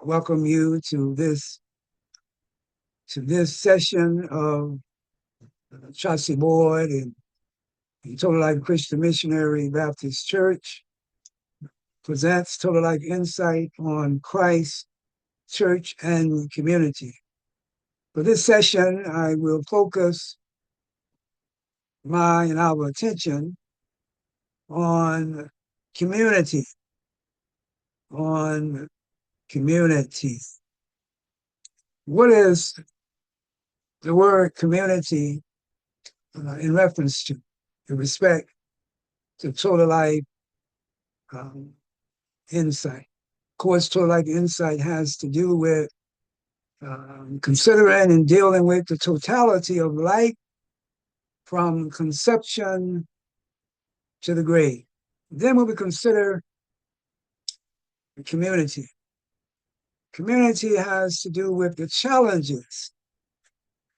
welcome you to this session of Chauncey Boyd and Total Life Christian Missionary Baptist Church presents Total Life Insight on Christ, Church, and Community. For this session, I will focus my and our attention on community, on community. What is the word community in reference to, in respect to Total Life Insight? Of course, Total Life Insight has to do with considering and dealing with the totality of life from conception to the grave. Then when we consider community, community has to do with the challenges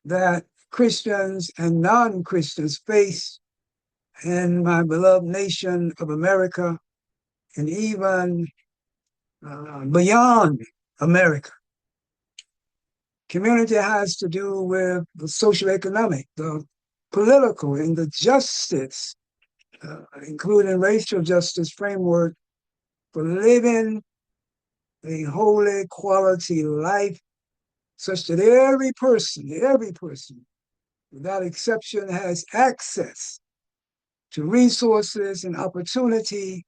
that Christians and non-Christians face in my beloved nation of America and even beyond America. Community has to do with the socioeconomic, the political, and the justice, including racial justice framework for living a holy quality life such that every person, without exception, has access to resources and opportunity,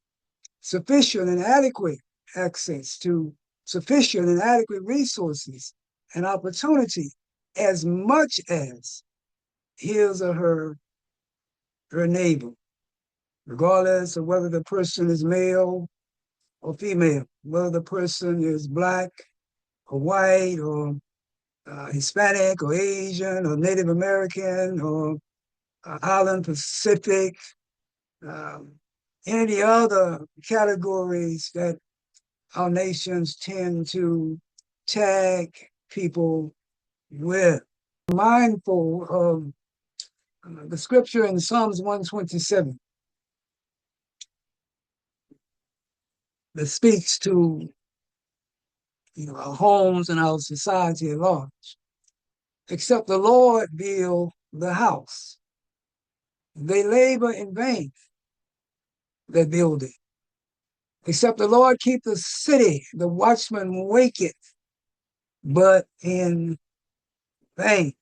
sufficient and adequate access to sufficient and adequate resources and opportunity as much as his or her neighbor, regardless of whether the person is male or female, whether the person is Black or white or Hispanic or Asian or Native American or Island Pacific, any other categories that our nations tend to tag people with. Mindful of the scripture in Psalms 127 that speaks to our homes and our society at large. Except the Lord build the house, they labor in vain that build it. Except the Lord keep the city, the watchman waketh, but in vain.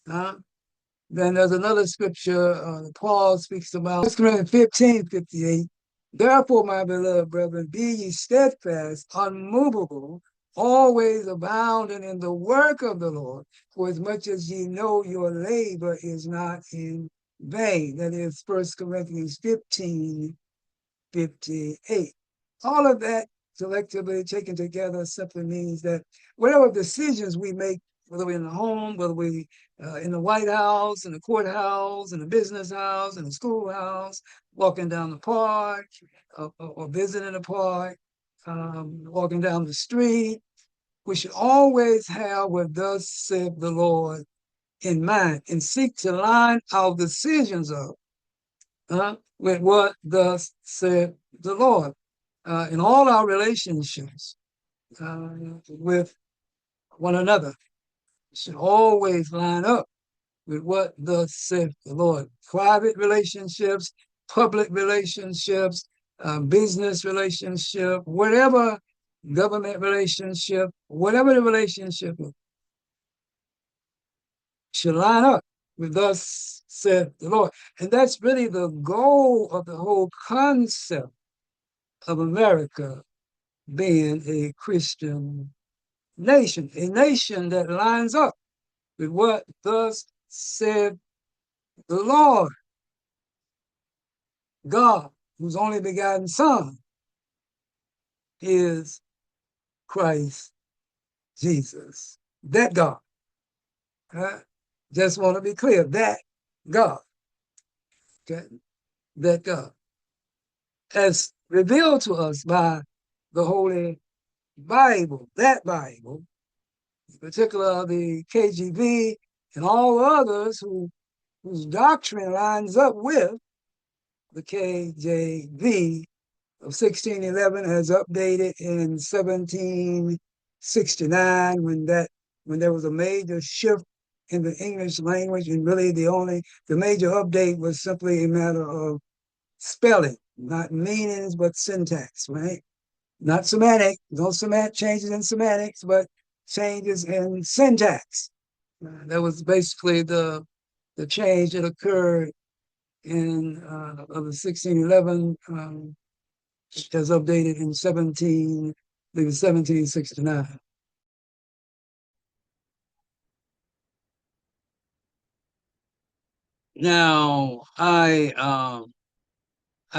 Then there's another scripture Paul speaks about, 1 Corinthians 15:58. Therefore, my beloved brethren, be ye steadfast, unmovable, always abounding in the work of the Lord, for as much as ye know your labor is not in vain. That is 1 Corinthians 15:58. All of that collectively taken together simply means that whatever decisions we make, whether we're in the home, whether we in the White House, in the courthouse, in the business house, in the schoolhouse, walking down the park, or visiting the park, walking down the street, we should always have what thus said the Lord in mind and seek to line our decisions up with what thus said the Lord in all our relationships with one another. Should always line up with what thus said the Lord. Private relationships, public relationships, business relationship, whatever government relationship, whatever the relationship is, should line up with thus said the Lord. And that's really the goal of the whole concept of America being a Christian nation, a nation that lines up with what thus said the Lord, God, whose only begotten Son is Christ Jesus. That God. Just want to be clear, that God. Okay? That God. As revealed to us by the Holy Bible, that Bible, in particular the KJV and all others whose doctrine lines up with the KJV of 1611 as updated in 1769 when there was a major shift in the English language, and really the major update was simply a matter of spelling, not meanings but syntax, right? Not semantic, no changes in semantics, but changes in syntax. That was basically the change that occurred in of the 1611 as updated in 1769. Now I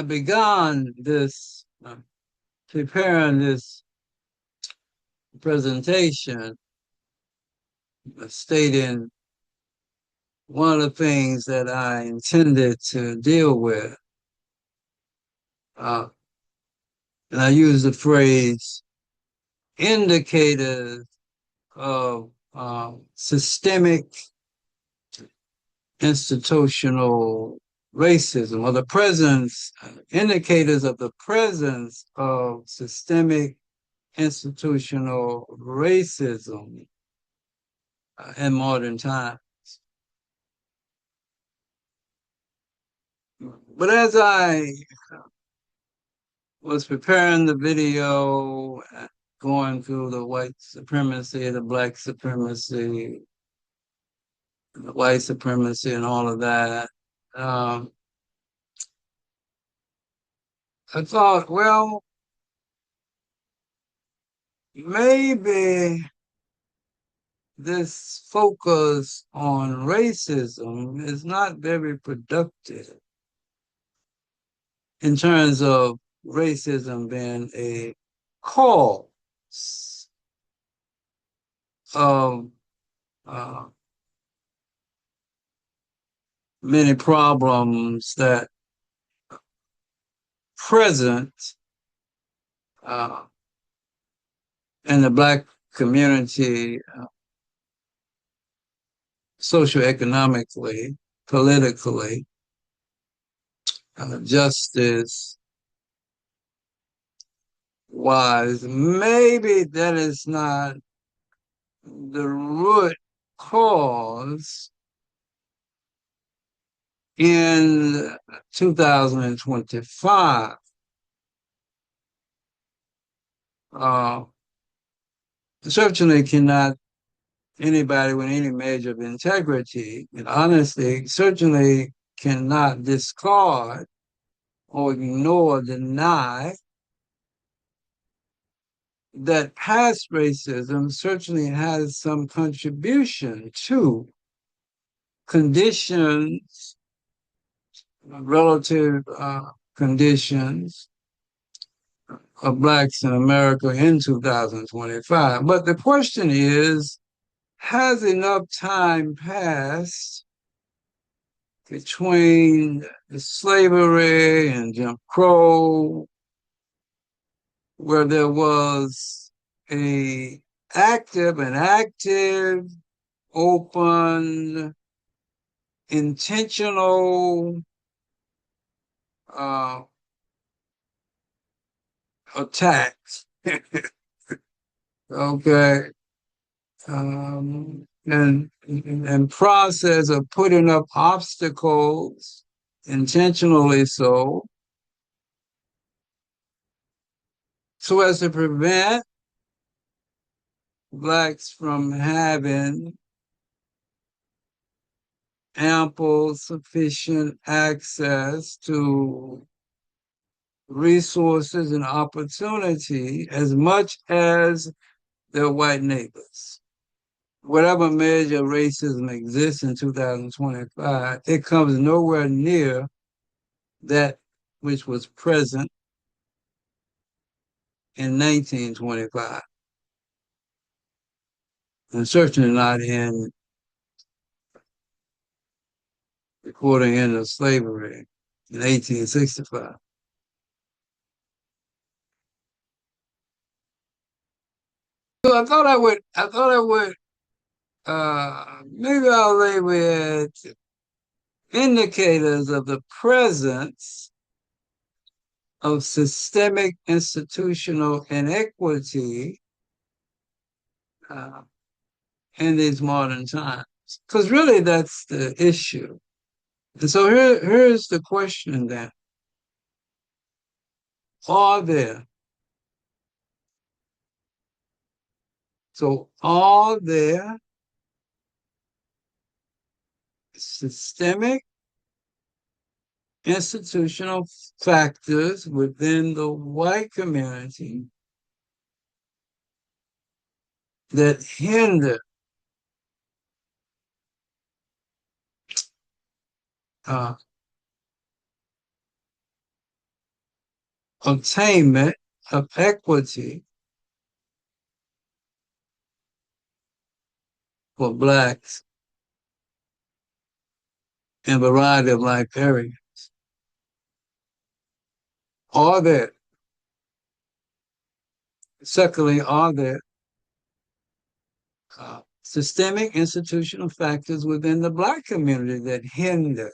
began this preparing this presentation, stating one of the things that I intended to deal with, uh, and I use the phrase indicators of systemic institutional racism, or the presence, indicators of the presence of systemic institutional racism in modern times. But as I was preparing the video, going through the white supremacy, the black supremacy, the white supremacy, and all of that, I thought, well, maybe this focus on racism is not very productive in terms of racism being a cause of uh, many problems that present uh, in the Black community, socioeconomically, politically, justice wise. Maybe that is not the root cause in 2025. Certainly cannot anybody with any measure of integrity and honesty certainly cannot discard or ignore, deny that past racism certainly has some contribution to conditions, relative conditions of Blacks in America in 2025. But the question is, has enough time passed between the slavery and Jim Crow, where there was a active, open, intentional uh, attacks? Okay. And process of putting up obstacles, intentionally so as to prevent Blacks from having ample, sufficient access to resources and opportunity as much as their white neighbors. Whatever measure of racism exists in 2025, it comes nowhere near that which was present in 1925, and certainly not in recording end of slavery in 1865. So I thought I would, maybe I'll label it indicators of the presence of systemic institutional inequity uh, in these modern times. Because really, that's the issue. And so here's the question then. Are there, are there systemic institutional factors within the white community that hinder uh, attainment of equity for Blacks in a variety of life areas? Are there, secondly, are there systemic institutional factors within the Black community that hinder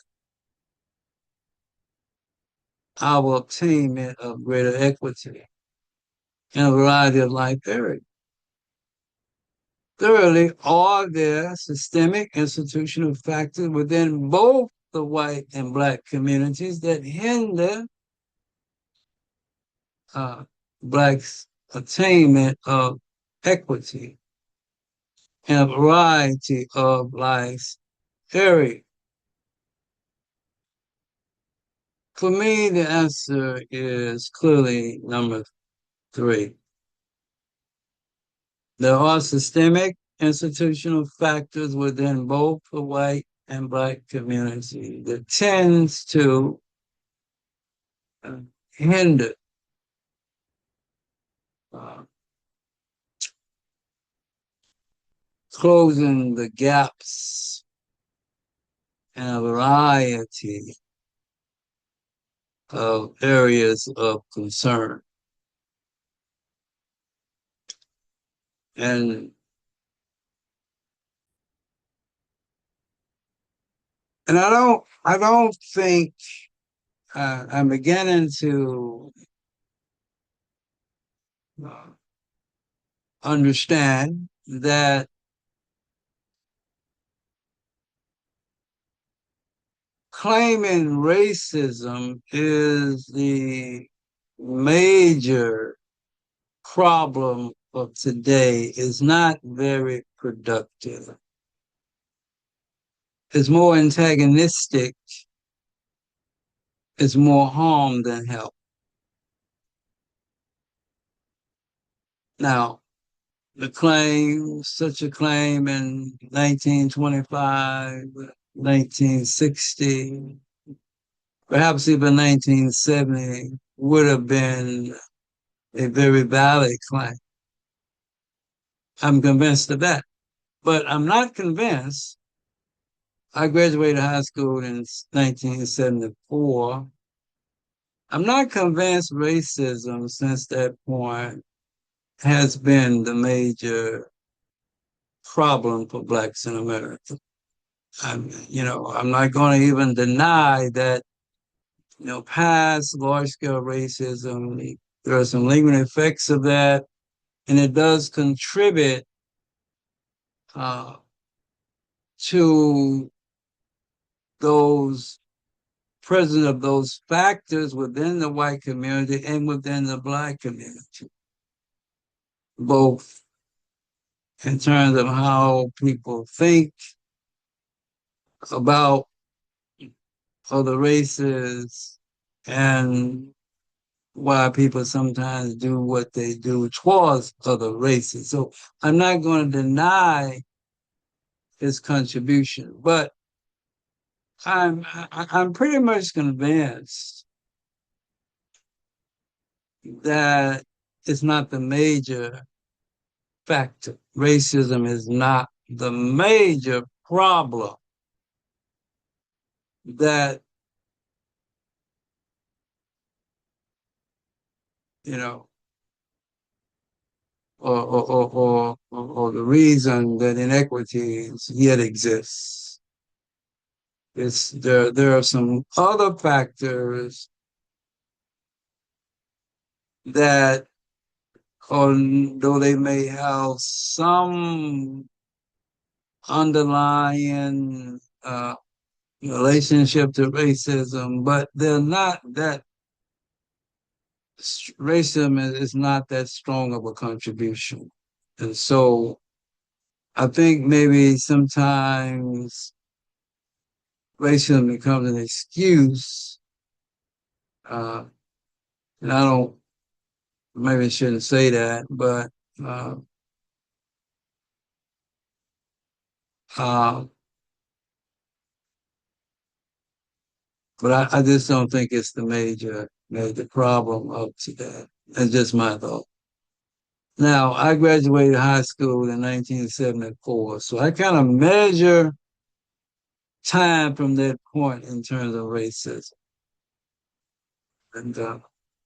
our attainment of greater equity in a variety of life areas? Thirdly, are there systemic institutional factors within both the white and Black communities that hinder uh, Blacks' attainment of equity in a variety of life areas? For me, the answer is clearly number three. There are systemic institutional factors within both the white and Black community that tends to hinder uh, closing the gaps in a variety of areas of concern. And I don't think I'm beginning to uh, understand that claiming racism is the major problem of today is not very productive. It's more antagonistic, it's more harm than help. Now, such a claim in 1925, 1960, perhaps even 1970 would have been a very valid claim. I'm convinced of that. But I'm not convinced. I graduated high school in 1974. I'm not convinced racism since that point has been the major problem for Blacks in America. I'm not going to even deny that, past large-scale racism, there are some lingering effects of that, and it does contribute uh, to those presence of those factors within the white community and within the Black community, both in terms of how people think about other races and why people sometimes do what they do towards other races. So I'm not going to deny his contribution, but I'm pretty much convinced that it's not the major factor. Racism is not the major problem that, you know, or the reason that inequities yet exists. There are some other factors, that although they may have some underlying relationship to racism, but they're not that racism is not that strong of a contribution. And so I think maybe sometimes racism becomes an excuse. Uh, and I don't, maybe I shouldn't say that, but uh, uh, I just don't think it's the major problem of today. That's just my thought. Now, I graduated high school in 1974, so I kind of measure time from that point in terms of racism. And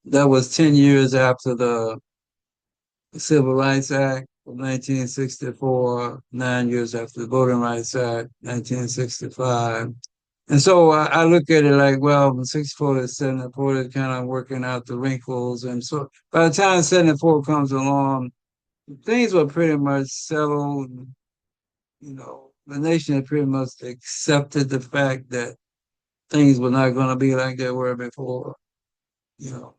that was 10 years after the Civil Rights Act of 1964, 9 years after the Voting Rights Act, 1965. And so I look at it like, well, from 64 to 74, they're kind of working out the wrinkles. And so by the time 74 comes along, things were pretty much settled. You know, the nation had pretty much accepted the fact that things were not going to be like they were before. You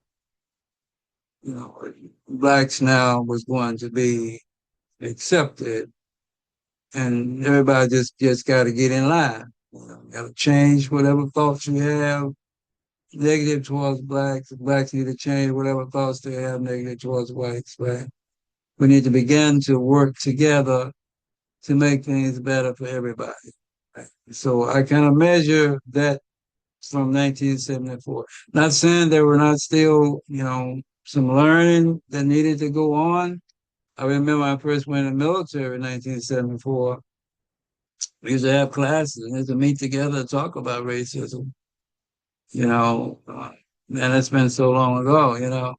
know, blacks now was going to be accepted, and everybody just got to get in line. Got to change whatever thoughts you have negative towards blacks. Blacks need to change whatever thoughts they have negative towards whites. Right? We need to begin to work together to make things better for everybody. Right? So I kind of measure that from 1974. Not saying there were not still, some learning that needed to go on. I remember I first went in the military in 1974. We used to have classes and we used to meet together to talk about racism, and it's been so long ago,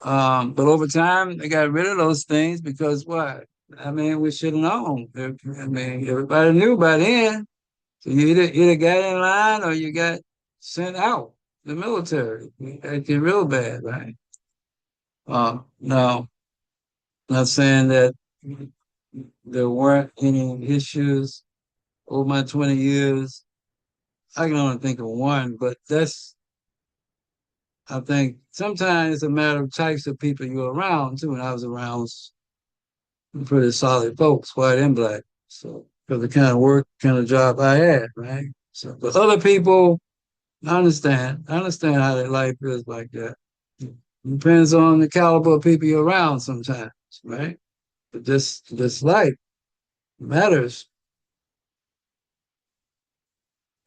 But over time, they got rid of those things because what? I mean, we should have known. I mean, everybody knew by then. So you either got in line or you got sent out the military. It get real bad, right? Now, not saying that there weren't any issues over my 20 years. I can only think of one, but I think sometimes it's a matter of types of people you're around too. And I was around pretty solid folks, white and black. So, for the kind of work, kind of job I had, right? So, but other people, I understand. I understand how their life is like that. It depends on the caliber of people you're around sometimes, right? But this life matters.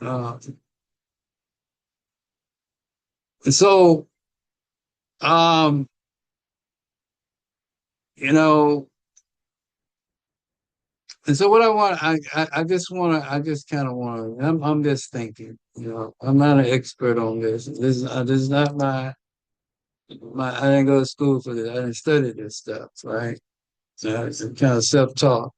Uh, and so, um, you know, and so what I want, I just want to, I just kind of want to, I'm just thinking, I'm not an expert on this. This is not I didn't go to school for this. I didn't study this stuff, right? So it's kind of self-taught,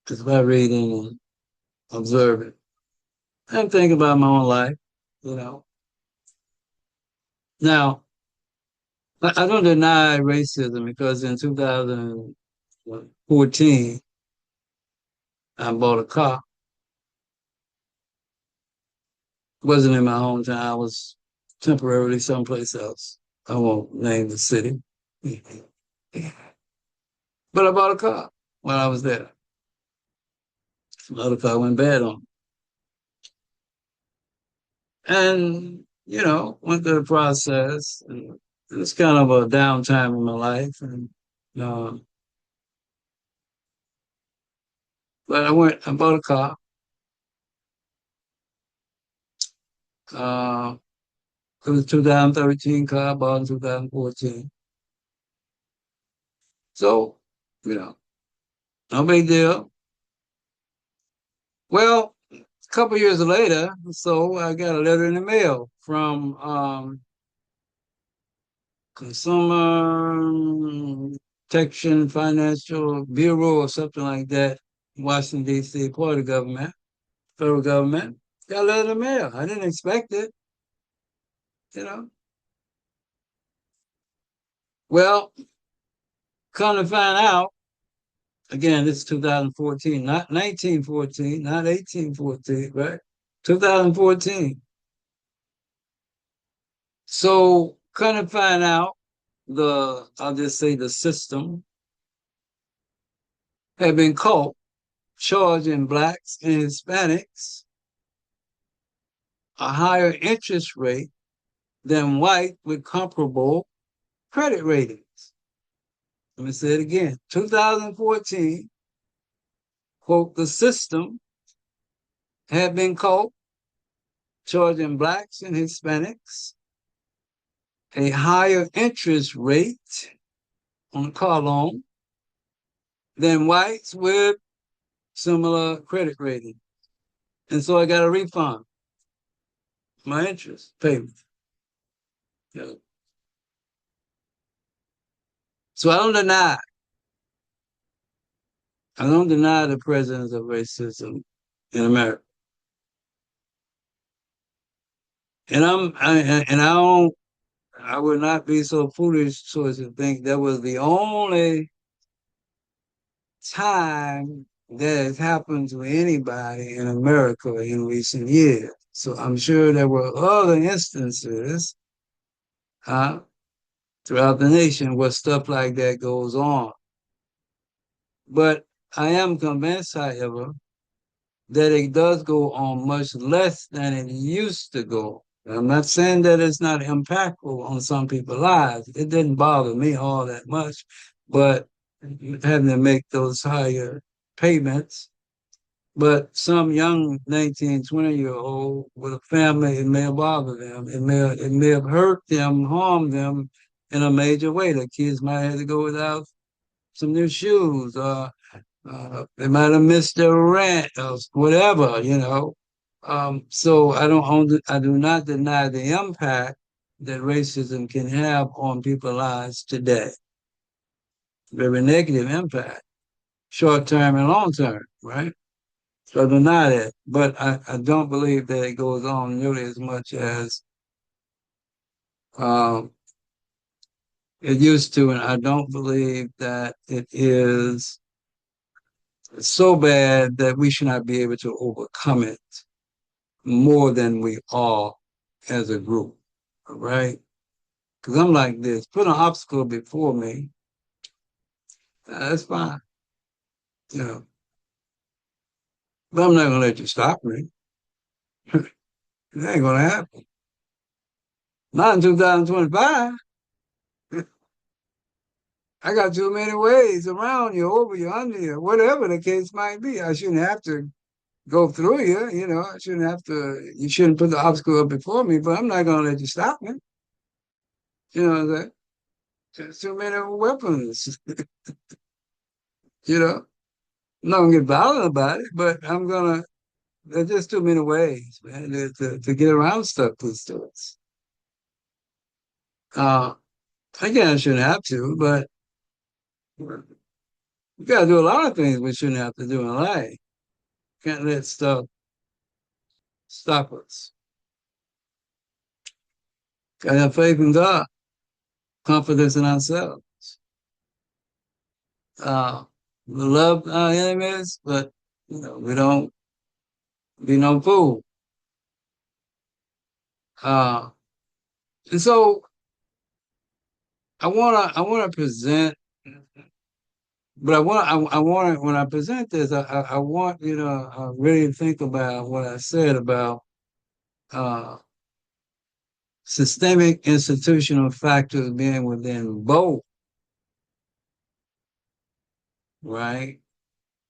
just by reading and observing and thinking about my own life, you know. Now, I don't deny racism because in 2014, I bought a car. It wasn't in my hometown. I was temporarily someplace else. I won't name the city. But I bought a car while I was there. Another car went bad on me. And, went through the process. And it was kind of a downtime in my life. And uh, but I bought a car. Uh, it was a 2013 car, I bought in 2014. So, no big deal. Well, a couple years later, so I got a letter in the mail from Consumer Protection Financial Bureau or something like that, Washington, D.C., part of the government, federal government. Got a letter in the mail. I didn't expect it. you know. Well, come to find out, again, this is 2014, not 1914, not 1814, right? 2014. So come to find out, I'll just say the system had been caught charging blacks and Hispanics a higher interest rate than white with comparable credit ratings. Let me say it again. 2014, quote, the system had been caught charging blacks and Hispanics a higher interest rate on a car loan than whites with similar credit rating. And so I got a refund my interest payment. Yeah. So I don't deny the presence of racism in America. I would not be so foolish so as to think that was the only time that has happened to anybody in America in recent years. So I'm sure there were other instances uh, throughout the nation where stuff like that goes on. But I am convinced, however, that it does go on much less than it used to go. I'm not saying that it's not impactful on some people's lives. It didn't bother me all that much, but having to make those higher payments. But some young 19, 20-year-old with a family, it may have bothered them. It may have hurt them, harmed them in a major way. The kids might have to go without some new shoes. They might have missed their rent or whatever, you know. So I do not deny the impact that racism can have on people's lives today. Very negative impact, short term and long term, right? So I deny that, but I don't believe that it goes on nearly as much as um, it used to, and I don't believe that it is so bad that we should not be able to overcome it more than we are as a group, right? Because I'm like this: put an obstacle before me, that's fine, you know. But I'm not gonna let you stop me. It ain't gonna happen. Not in 2025. I got too many ways around you, over you, under you, whatever the case might be. I shouldn't have to go through you, you know. I shouldn't have to. You shouldn't put the obstacle up before me. But I'm not gonna let you stop me. You know that. There's too many weapons. You know. I'm not gonna get violent about it, but I'm gonna. There's just too many ways, man, to get around stuff these days. Uh, again, I shouldn't have to, but we gotta do a lot of things we shouldn't have to do in life. Can't let stuff stop us. Gotta have faith in God, confidence in ourselves. Uh, we love our enemies, but you know, we don't be no fool. Uh, and so I wanna present, but I wanna when I present this, I want you to really think about what I said about uh, systemic institutional factors being within both, right,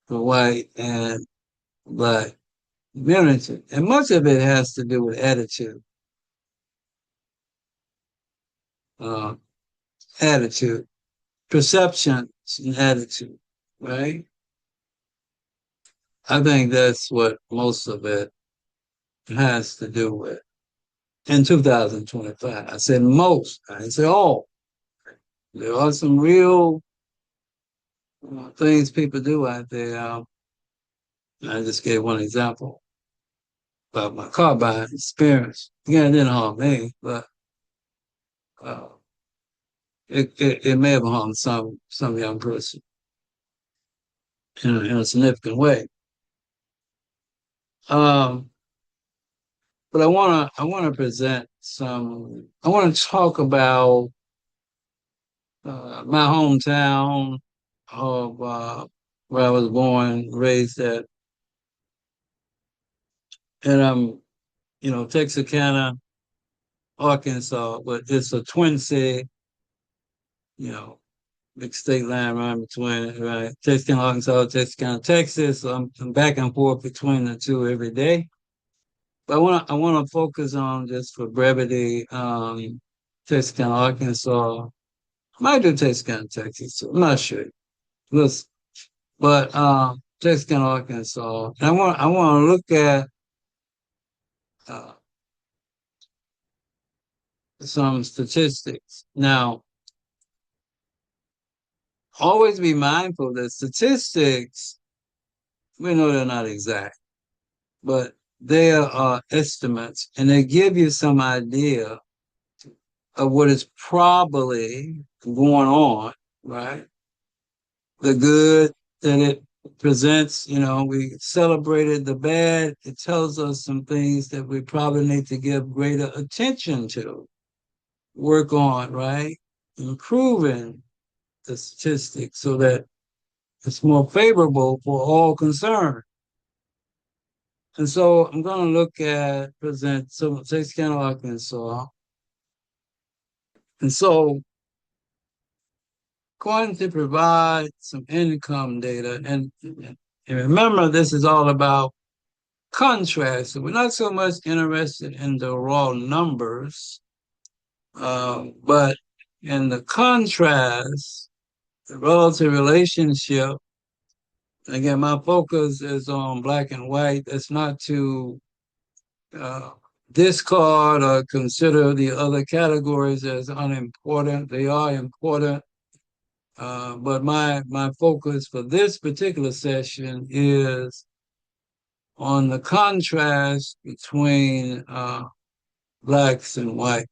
the white and black community, and much of it has to do with attitude, uh, attitude, perceptions, and attitude, right? I think that's what most of it has to do with. In 2025, I said most, I didn't say all. There are some real things people do out there. I just gave one example about my car buying experience. Again, it didn't harm me, but uh, it may have harmed some young person in a significant way. Um, but I wanna present some. I want to talk about my hometown of where I was born, raised at, and Texarkana, Arkansas, but it's a twin city, you know, big state line right between it, right? Texarkana, Arkansas, Texarkana, Texas. So I'm back and forth between the two every day. But I wanna focus on, just for brevity, Texarkana, Arkansas. I might do Texarkana, Texas too. I'm not sure. Listen, but Texarkana, Arkansas. And I want to look at uh, some statistics. Now, always be mindful that statistics, we know they're not exact, but they are estimates, and they give you some idea of what is probably going on, right? The good that it presents, we celebrated the bad. It tells us some things that we probably need to give greater attention to, work on, right? Improving the statistics so that it's more favorable for all concerned. And so I'm going to present some Texarkana, Arkansas. And so going to provide some income data. And remember, this is all about contrast. So we're not so much interested in the raw numbers, but in the contrast, the relative relationship. Again, my focus is on black and white. It's not to uh, discard or consider the other categories as unimportant. They are important. But my focus for this particular session is on the contrast between blacks and white.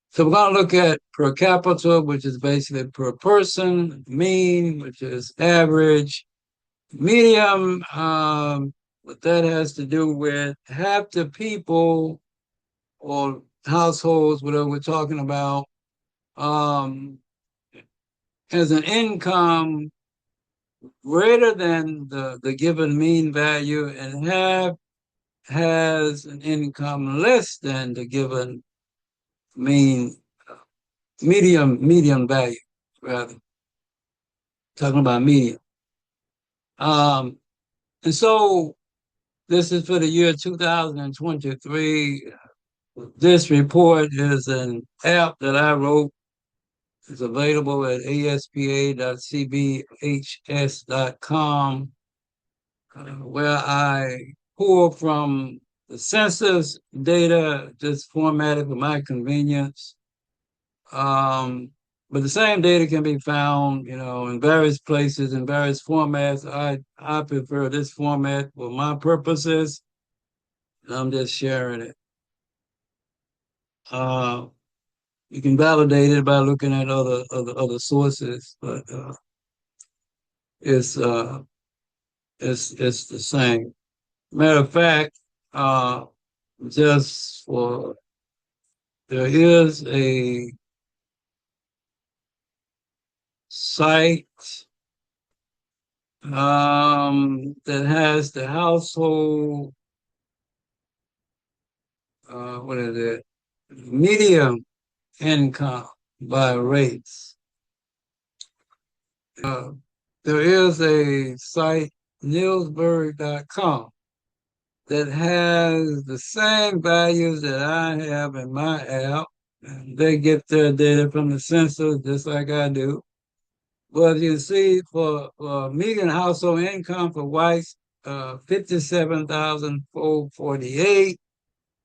So we're going to look at per capita, which is basically per person, mean, which is average, medium, what that has to do with half the people or households, whatever we're talking about, um, has an income greater than the given mean value, and half has an income less than the given mean medium value, rather, talking about medium. Um, and so this is for the year 2023. This report is an app that I wrote. It's available at aspa.cbhs.com, where I pull from the census data, just formatted for my convenience. Um, but the same data can be found, in various places, in various formats. I prefer this format for my purposes. I'm just sharing it. Uh, you can validate it by looking at other sources, but it's uh, it's the same. Matter of fact, uh, just for there is a site that has the household, what is it? Medium income by rates. Uh, there is a site, Newsburg.com, that has the same values that I have in my app. And they get their data from the census just like I do. But you see, for median household income for whites, 57,448.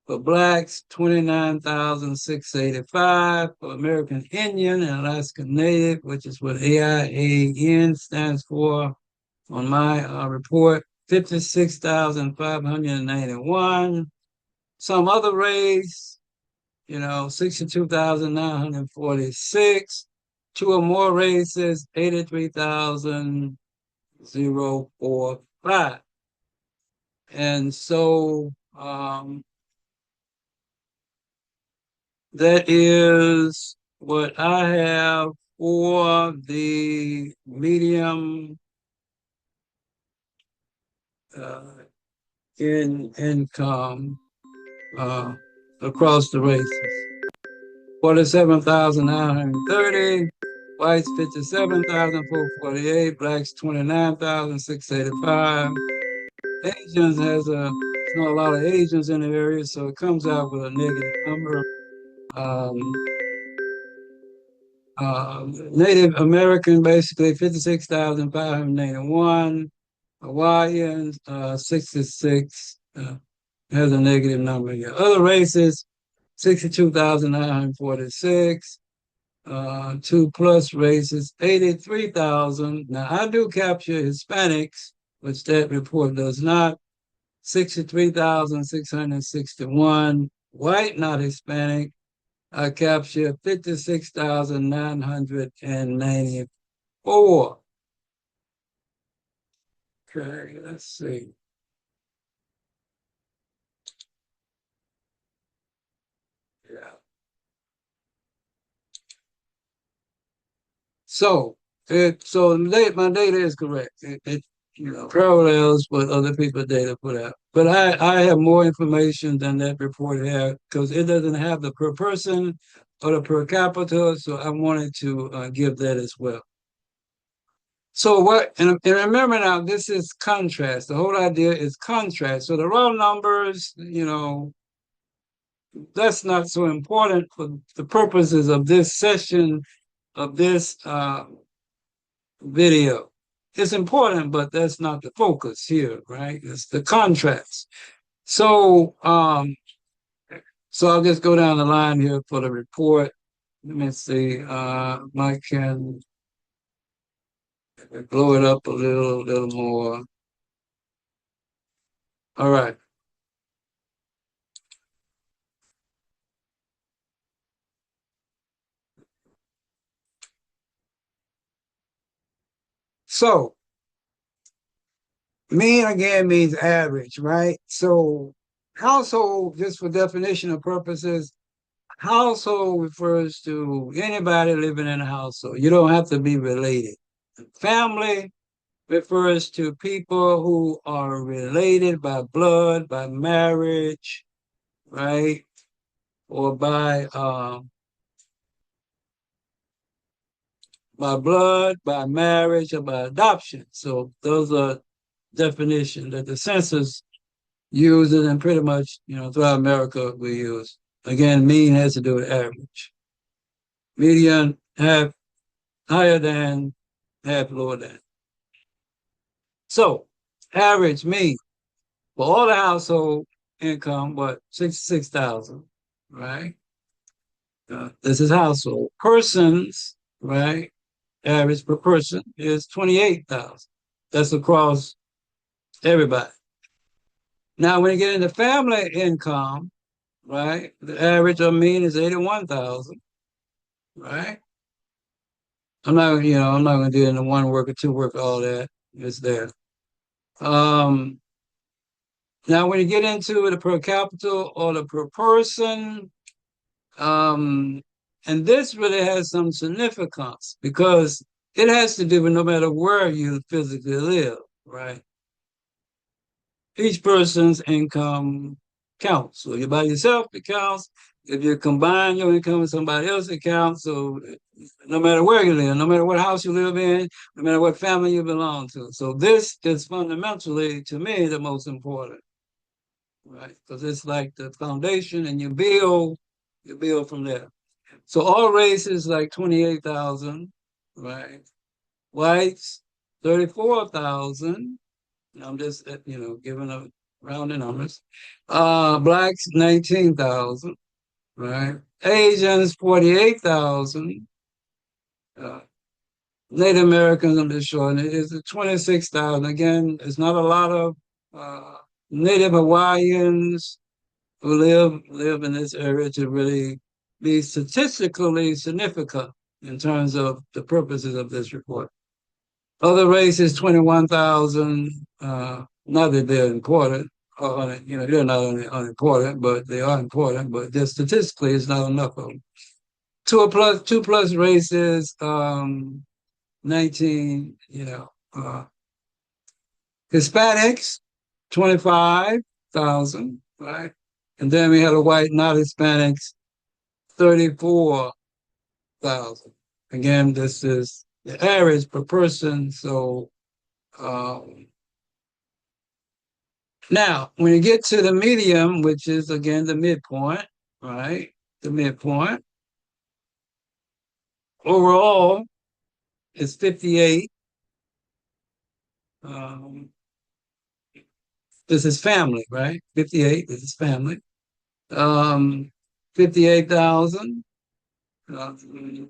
For blacks, 29,685. For American Indian and Alaska Native, which is what AIAN stands for on my report, 56,591. Some other race, 62,946. Two or more races, 83,045. And so that is what I have for the medium uh, in income uh, across the races. 47,930, whites 57,448, blacks 29,685. Asians has there's not a lot of Asians in the area, so it comes out with a negative number. Um, Native American, basically 56,591. Hawaiians, 66, has a negative number here. Other races, 62,946. Two plus races, 83,000. Now, I do capture Hispanics, which that report does not. 63,661. White, not Hispanic, I captured 56,994. Okay, let's see. Yeah. My data is correct. It parallels what other people's data put out. But I have more information than that report had because it doesn't have the per person or the per capita. So I wanted to give that as well. So and remember now, this is contrast. The whole idea is contrast. So the raw numbers, that's not so important for the purposes of this session of this video. It's important, but that's not the focus here, right? It's the contrast. So, so I'll just go down the line here for the report. Let me see. I can blow it up a little more. All right. So, mean again means average, right? So, household, just for definitional purposes, household refers to anybody living in a household. You don't have to be related. Family refers to people who are related by blood, by marriage, right? Or by blood, by marriage, or by adoption. So those are definitions that the census uses, and pretty much, throughout America we use. Again, mean has to do with average. Median, half higher than, half lower than. So average mean for all the household income, what, 66,000, right? This is household. Persons, right? Average per person is 28,000. That's across everybody. Now, when you get into family income, right? The average or mean is 81,000, right? I'm not going to do it in the one worker, two worker, all that. It's there. Um, Now, when you get into the per capita or the per person, and this really has some significance because it has to do with no matter where you physically live, right? Each person's income counts. So you're by yourself, it counts. If you combine your income with somebody else, it counts. So no matter where you live, no matter what house you live in, no matter what family you belong to. So this is fundamentally, to me, the most important, right? Because it's like the foundation, and you build from there. So all races like 28,000, right? Whites 34,000. I'm just giving a rounding numbers. Blacks 19,000, right? Asians 48,000. Uh, Native Americans, I'm just showing it, is 26,000. Again, it's not a lot of Native Hawaiians who live in this area to really be statistically significant in terms of the purposes of this report. Other races, 21,000, not that they're important, they're not unimportant, but they are important, but just statistically, it's not enough of them. Two plus races, 19, Hispanics, 25,000, right? And then we had a white, not Hispanics, 34,000. Again, this is the average per person. So um, now, when you get to the medium, which is again the midpoint, right? The midpoint overall is 58. Um, this is family, right? 58. This is family. 58,000.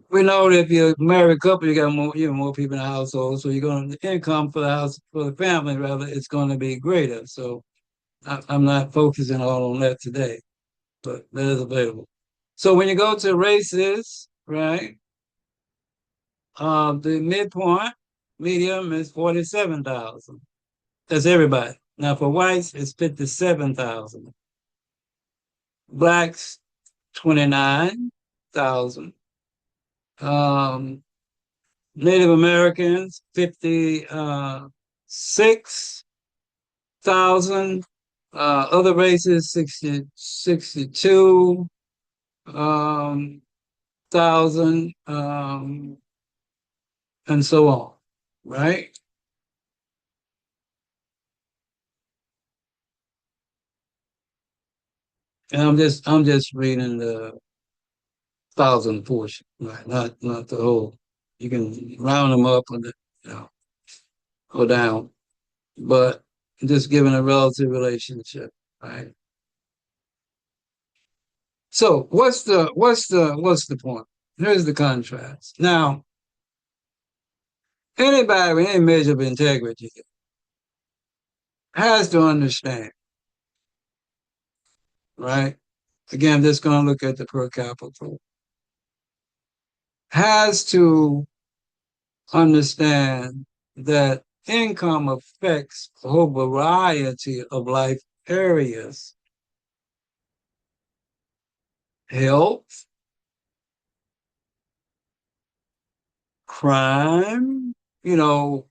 We know that if you're a married couple, you got more people in the household, so you're going to the income for the house for the family rather it's going to be greater. So I'm not focusing all on that today, but that is available. So when you go to races, right? The midpoint medium is 47,000. That's everybody. Now for whites, it's 57,000. Blacks, 29,000. Um, Native Americans, 56,000. Other races, 62 thousand, and so on, right? And I'm just reading the thousand portion, right? Not the whole. You can round them up and you know go down, but just giving a relative relationship, right? So what's the point? Here's the contrast. Now, anybody with any measure of integrity has to understand, right? Again, I'm just going to look at the per capita. Has to understand that income affects a whole variety of life areas: health, crime, you know,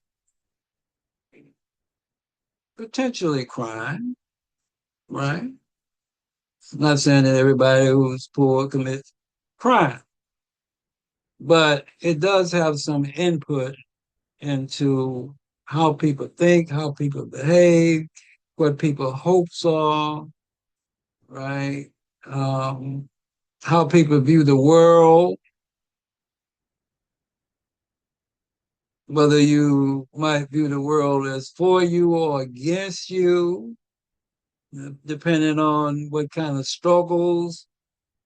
potentially crime, right? I'm not saying that everybody who's poor commits crime, but it does have some input into how people think, how people behave, what people's hopes are, right? Um, how people view the world, whether you might view the world as for you or against you, depending on what kind of struggles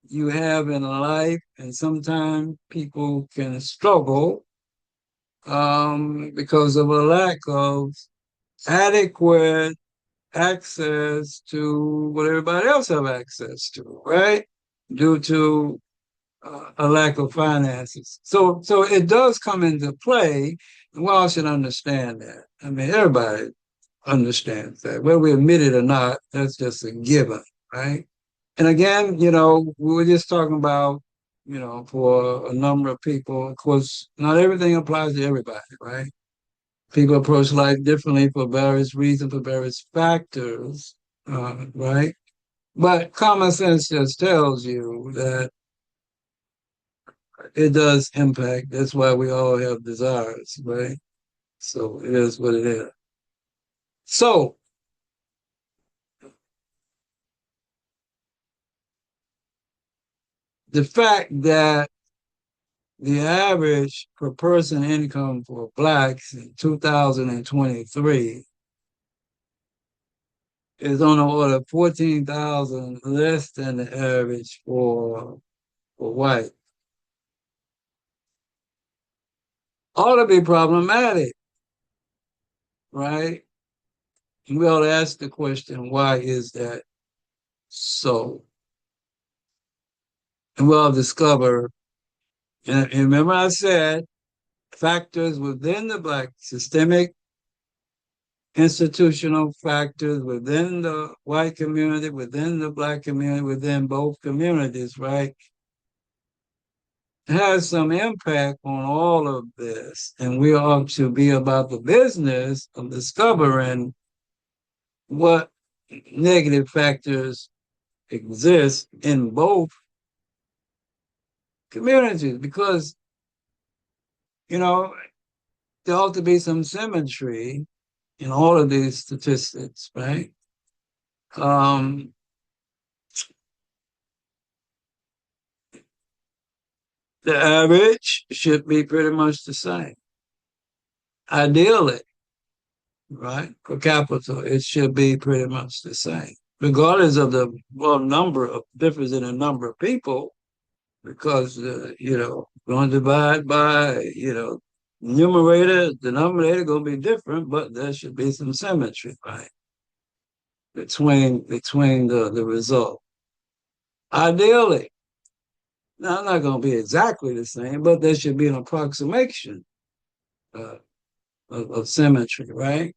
you have in life. And sometimes people can struggle because of a lack of adequate access to what everybody else have access to, right? Due to a lack of finances. So it does come into play. And we all should understand that. I mean, everybody understands that. Whether we admit it or not, that's just a given, right? And again, we were just talking about, for a number of people, of course, not everything applies to everybody, right? People approach life differently for various reasons, for various factors, right? But common sense just tells you that it does impact. That's why we all have desires, right? So it is what it is. So the fact that the average per person income for blacks in 2023 is on the order of 14,000 less than the average for white ought to be problematic, right? And we ought to ask the question, why is that so? and we'll discover, and remember I said, factors within the Black, systemic institutional factors within the white community, within the Black community, within both communities, right, has some impact on all of this. And we ought to be about the business of discovering what negative factors exist in both communities, because, you know, there ought to be some symmetry in all of these statistics, right? Um, the average should be pretty much the same. Ideally, right? Per capita, it should be pretty much the same, regardless of the number of difference in the number of people, because going to divide by numerator, denominator going to be different, but there should be some symmetry, right? Between the result. Ideally, now I'm not going to be exactly the same, but there should be an approximation uh, of symmetry, right?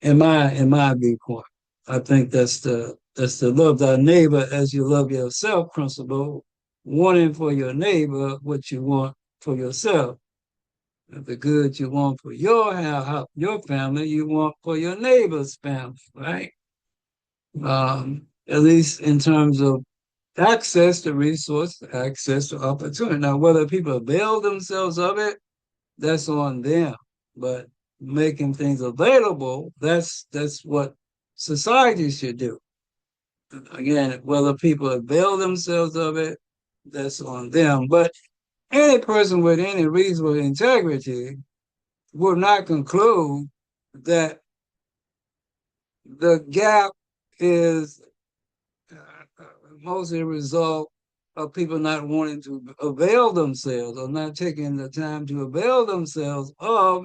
In my viewpoint, I think that's the love thy neighbor as you love yourself principle, wanting for your neighbor what you want for yourself. The good you want for your house, your family, you want for your neighbor's family, right? At least in terms of access to resource, access to opportunity. Now, whether people avail themselves of it, that's on them. But making things available, that's what society should do. Again, whether people avail themselves of it, that's on them. But any person with any reasonable integrity will not conclude that the gap is mostly a result of people not wanting to avail themselves or not taking the time to avail themselves of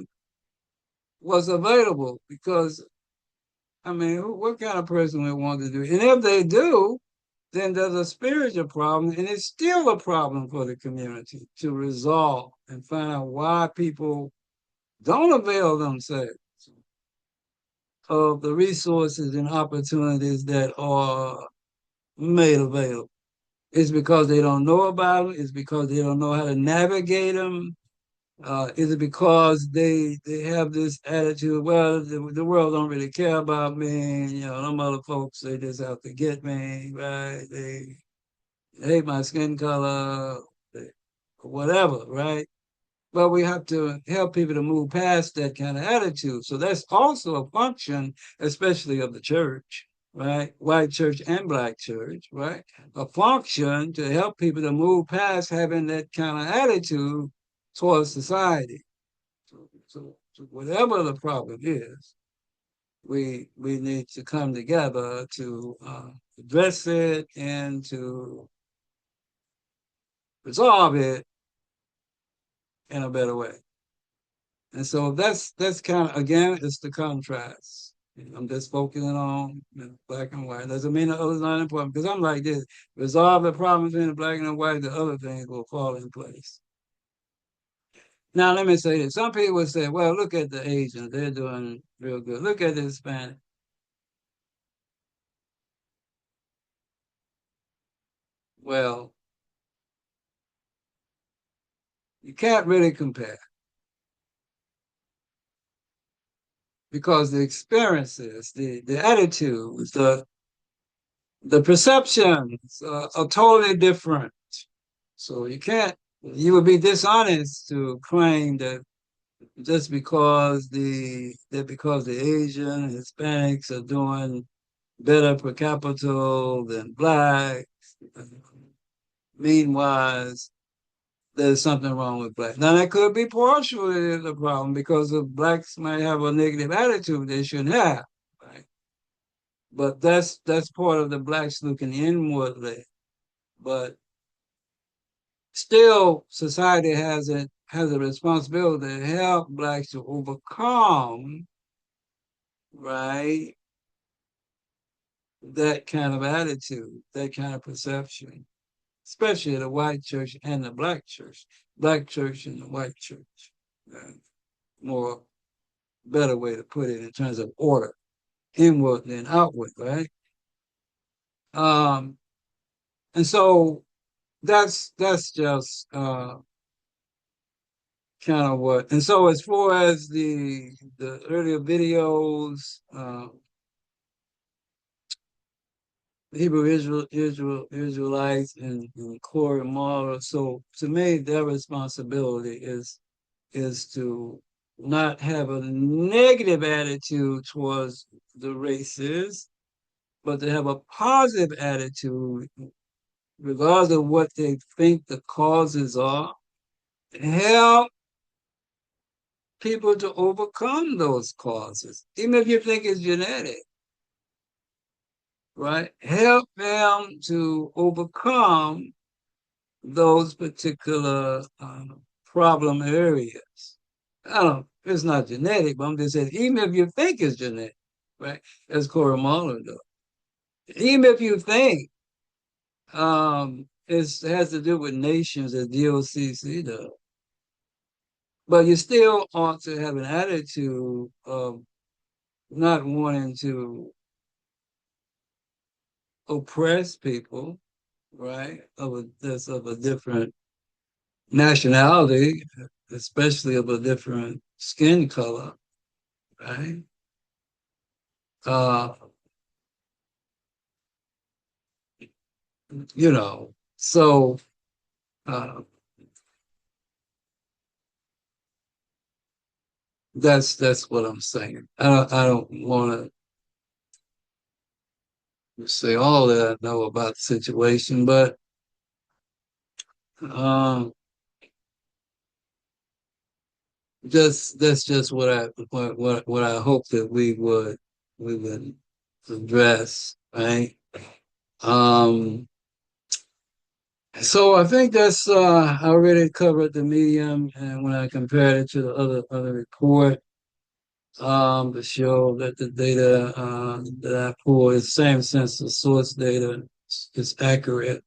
what's available. Because, I mean, what kind of person would want to do it? And if they do, then there's a spiritual problem, and it's still a problem for the community to resolve and find out why people don't avail themselves of the resources and opportunities that are made available. It's because they don't know about them. It's because they don't know how to navigate them. Is it because they have this attitude? Well, the world don't really care about me. Them other folks, they just have to get me, right? They hate my skin color, whatever, right? But we have to help people to move past that kind of attitude. So that's also a function, especially of the church, right? White church and black church, right? A function to help people to move past having that kind of attitude towards society. So whatever the problem is, we need to come together to address it and to resolve it in a better way. And so that's kind of, again, it's the contrast. I'm just focusing on black and white. Doesn't mean the other's not important, because I'm like this: resolve the problem between the black and the white, the other things will fall in place. Now, let me say this: some people would say, "Well, look at the Asians; they're doing real good. Look at the Hispanic." Well, you can't really compare, because the experiences, the attitudes, the perceptions are totally different. So you would be dishonest to claim that just because the Asian Hispanics are doing better per capita than black, meanwhile, there's something wrong with black. Now that could be partially the problem, because the blacks might have a negative attitude they shouldn't have, right? But that's part of the blacks looking inwardly. But still, society has a responsibility to help blacks to overcome, right, that kind of attitude, that kind of perception. especially the white church and the black church and the white church. Uh, more better way to put it in terms of order, inward than outward, right? Um, and so that's just kind of what. And so as far as the earlier videos, Hebrew Israelites and Corey Mara. So to me, their responsibility is to not have a negative attitude towards the races, but to have a positive attitude, regardless of what they think the causes are, help people to overcome those causes, even if you think it's genetic, right? Help them to overcome those particular problem areas. I don't, it's not genetic, but I'm just saying, even if you think it's genetic, right? As Cora Mahler does. Even if you think it has to do with nations as DOCC does, but you still ought to have an attitude of not wanting to oppress people, right? That's of a different nationality, especially of a different skin color, right? Uh, so uh, that's what I'm saying. I don't want to say all that I know about the situation, but um, just that's just what I hope that we would address, right? Um, so I think that's I already covered the medium, and when I compared it to the other report, to show that the data that I pull is same sense the source data is accurate.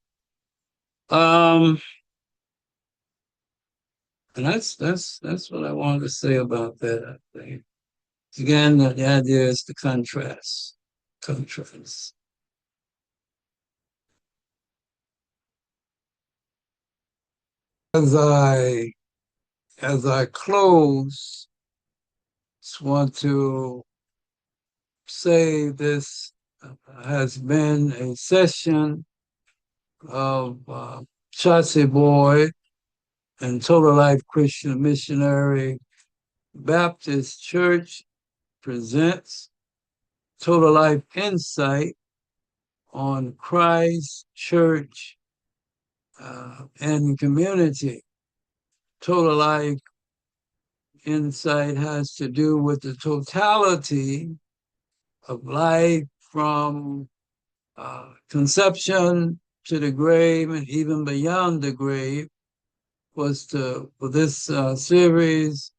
Um, and that's what I wanted to say about that. I think again, the idea is the contrast. Contrast. As I as I close, just want to say this has been a session of Chauncey Boyd and Total Life Christian Missionary Baptist Church presents Total Life Insight on Christ, Church, and Community. Total Life Insight has to do with the totality of life from conception to the grave and even beyond the grave. Was to for this series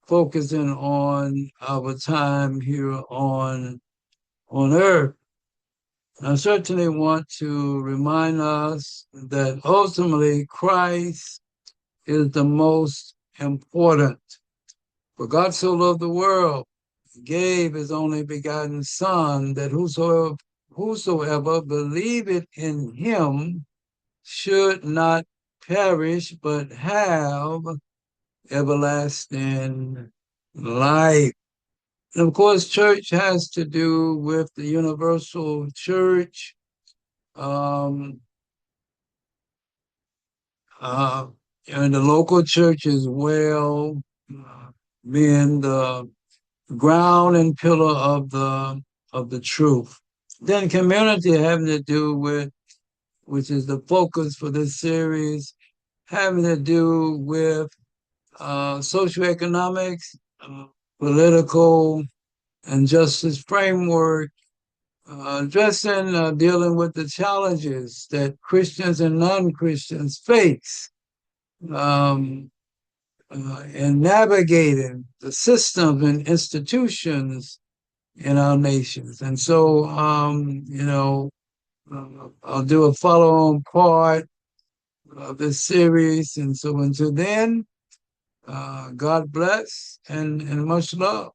focusing on our time here on earth. I certainly want to remind us that ultimately Christ is the most important. For God so loved the world, he gave his only begotten Son, that whosoever believeth in him should not perish, but have everlasting life. And of course, church has to do with the universal church, um, uh, and the local church as well, being the ground and pillar of the truth. Then community having to do with, which is the focus for this series, having to do with socioeconomics, political and justice framework, addressing, dealing with the challenges that Christians and non-Christians face, um, in navigating the systems and institutions in our nations. And so, I'll do a follow-on part this series. And so until then, God bless and much love.